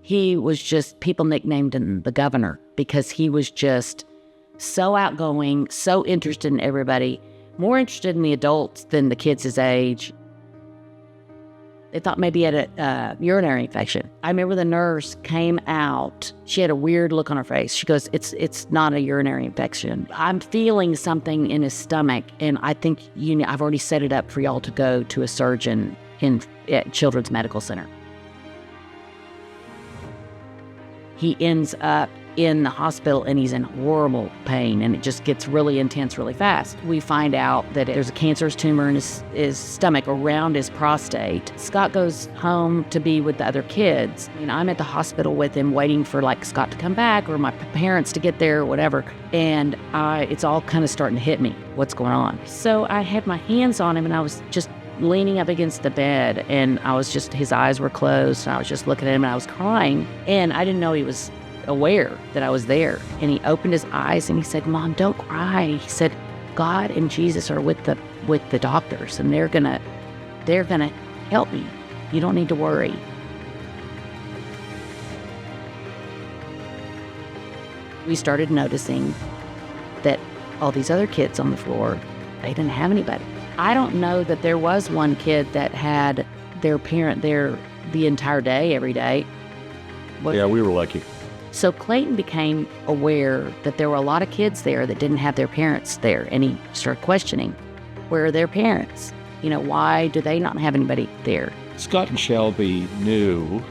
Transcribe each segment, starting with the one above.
He was just, people nicknamed him the governor because he was just so outgoing, so interested in everybody, more interested in the adults than the kids his age. They thought maybe he had a urinary infection. I remember the nurse came out. She had a weird look on her face. She goes, it's not a urinary infection. I'm feeling something in his stomach, and I think I've already set it up for y'all to go to a surgeon at Children's Medical Center. He ends up in the hospital, and he's in horrible pain, and it just gets really intense really fast. We find out that there's a cancerous tumor in his stomach around his prostate. Scott goes home to be with the other kids. I'm at the hospital with him waiting for Scott to come back or my parents to get there or whatever, and it's all kind of starting to hit me, what's going on. So I had my hands on him, and I was just leaning up against the bed, and his eyes were closed, and I was just looking at him, and I was crying, and I didn't know he was aware that I was there. And he opened his eyes and he said, "Mom, don't cry." He said, "God and Jesus are with the doctors, and they're gonna help me. You don't need to worry." We started noticing that all these other kids on the floor, they didn't have anybody. I don't know that there was one kid that had their parent there the entire day, every day. Yeah, we were lucky. So Clayton became aware that there were a lot of kids there that didn't have their parents there, and he started questioning, where are their parents? Why do they not have anybody there? Scott and Shelby knew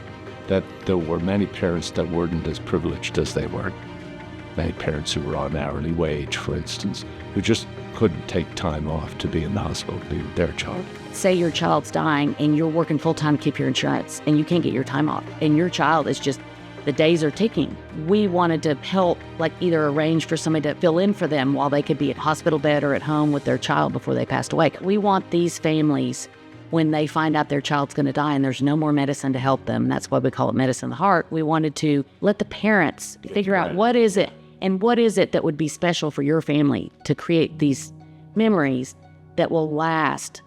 that there were many parents that weren't as privileged as they were. Many parents who were on hourly wage, for instance, who just couldn't take time off to be in the hospital to be with their child. Say your child's dying and you're working full-time to keep your insurance, and you can't get your time off, and your child is just, the days are ticking. We wanted to help, either arrange for somebody to fill in for them while they could be at hospital bed or at home with their child before they passed away. We want these families, when they find out their child's going to die and there's no more medicine to help them, that's why we call it medicine of the heart, we wanted to let the parents figure out what is it, and what is it that would be special for your family to create these memories that will last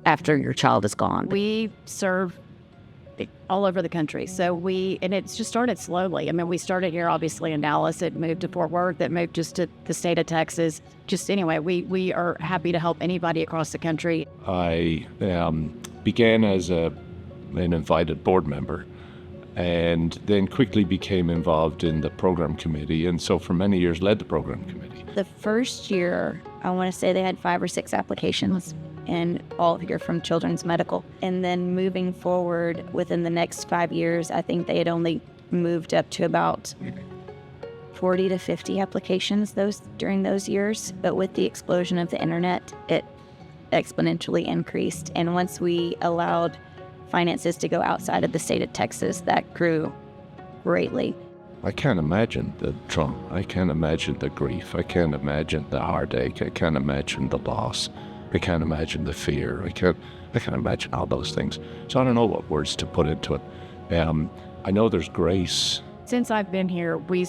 after your child is gone. We serve all over the country. And it's just started slowly. We started here obviously in Dallas. It moved to Fort Worth. It moved just to the state of Texas. We are happy to help anybody across the country. I began as an invited board member, and then quickly became involved in the program committee, and so for many years led the program committee. The first year, I want to say they had 5 or 6 applications, and all here from Children's Medical. And then moving forward, within the next 5 years, I think they had only moved up to about 40 to 50 applications during those years. But with the explosion of the internet, it exponentially increased. And once we allowed finances to go outside of the state of Texas, that grew greatly. I can't imagine the trauma. I can't imagine the grief. I can't imagine the heartache. I can't imagine the loss. I can't imagine the fear. I can't imagine all those things. So I don't know what words to put into it. I know there's grace. Since I've been here, we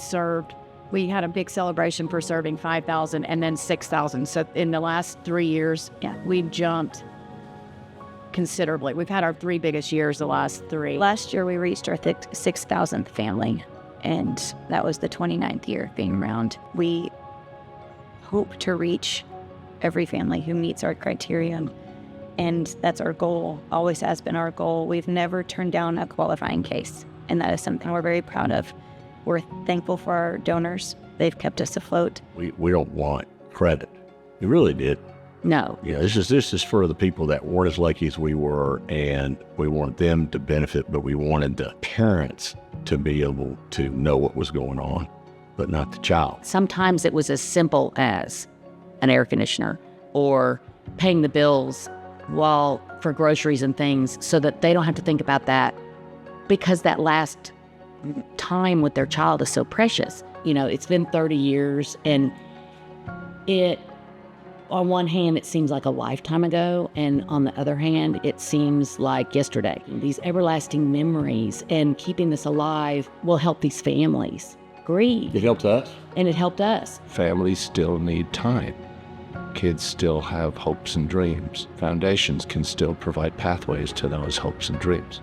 had a big celebration for serving 5,000 and then 6,000. So in the last 3 years, we've jumped considerably. We've had our 3 biggest years the last 3. Last year, we reached our 6,000th family, and that was the 29th year being around. We hope to reach every family who meets our criteria, and that's our goal, always has been our goal. We've never turned down a qualifying case, and that is something we're very proud of. We're thankful for our donors. They've kept us afloat. We don't want credit. We really did. No. This is for the people that weren't as lucky as we were, and we want them to benefit, but we wanted the parents to be able to know what was going on, but not the child. Sometimes it was as simple as an air conditioner or paying the bills for groceries and things, so that they don't have to think about that, because that last time with their child is so precious. It's been 30 years, and on one hand, it seems like a lifetime ago, and on the other hand, it seems like yesterday. These everlasting memories and keeping this alive will help these families grieve. It helped us. And it helped us. Families still need time. Kids still have hopes and dreams. Foundations can still provide pathways to those hopes and dreams.